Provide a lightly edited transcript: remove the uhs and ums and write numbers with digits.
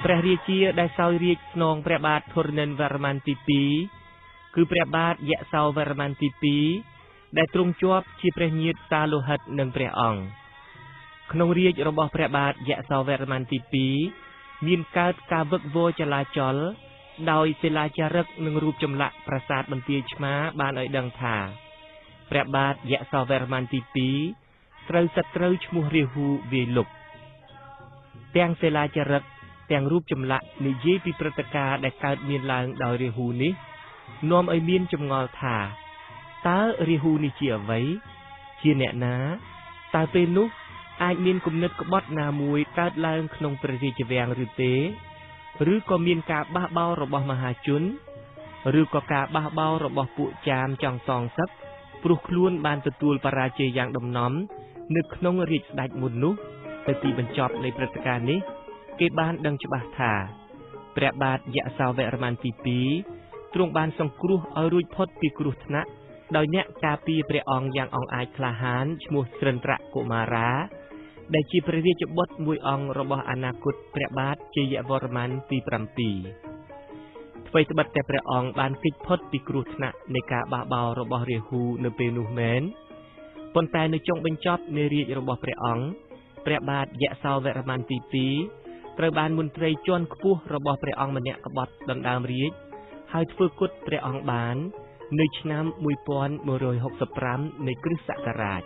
ព្រះរាជាដែលសោយរាជស្នងព្រះបាទធរណិនវរ្ម័នទី2គឺព្រះបាទយសោវរ្ម័នទី2ដែលទ្រង់ជាប់ជាព្រះញាតិសាលោហិតនឹងព្រះអង្គក្នុងរាជរបស់ព្រះបាទយសោវរ្ម័នទី2មានកើតការវឹកវរចលាចលដោយសិលាចារឹកនិងរូបចម្លាក់ប្រាសាទបន្ទាយឆ្មាបានឲ្យដឹងថាព្រះបាទយសោវរ្ម័នទី2ត្រូវសត្រូវឈ្មោះរាហូវាយលុកទាំងសិលាចារឹកទាំងរូបចម្លាក់និយាយពីព្រឹត្តិការណ៍ដែលកើតមានឡើងដោយរាហូនេះនាំឲ្យមានចម្ងល់ថាតើរាហូនេះជាអ្វីជាអ្នកណាតើពេលនោះអាចមានគំនិតក្បត់ណាមួយកើតឡើងក្នុងព្រះរាជវាំងឬទេឬក៏មានការបះបោររបស់មហាជនឬក៏ការបះបោររបស់ពួកចាមចង់សងសឹកព្រោះខ្លួនបានទទួលបរាជ័យយ៉ាងដំណំនៅក្នុងរាជស្ដេចមុននោះទៅទីបញ្ចប់នៃព្រឹត្តិការណ៍នេះគេបានដឹងច្បាស់ថាព្រះបាទយសោវរ្ម័នទី2ទ្រង់បានសង្គ្រោះឲ្យរួចផុតពីគ្រោះថ្នាក់ដោយអ្នកការពារព្រះអង្គយ៉ាងអង់អាចក្លាហានឈ្មោះស្រិន្ទ្រកុមារាដែលជាព្រះរាជបុត្រមួយអង្គរបស់អនាគតព្រះបាទជ័យវរ្ម័នទី7អ្វីត្បិតតែព្រះអង្គបានគេចផុតពីគ្រោះថ្នាក់នៃការបះបោររបស់រាហូនៅពេលនោះមែនប៉ុន្តែនៅចុងបញ្ចប់នៃរាជរបស់ព្រះអង្គព្រះបាទយសោវរ្ម័នទី2ត្រូវបានមន្ត្រីជាន់ខ្ពស់របស់ព្រះអង្គម្នាក់ក្បត់ដណ្ដើមរាជហើយធ្វើគុតព្រះអង្គបាននៅឆ្នាំ1165នៃគ្រិស្តសករាជ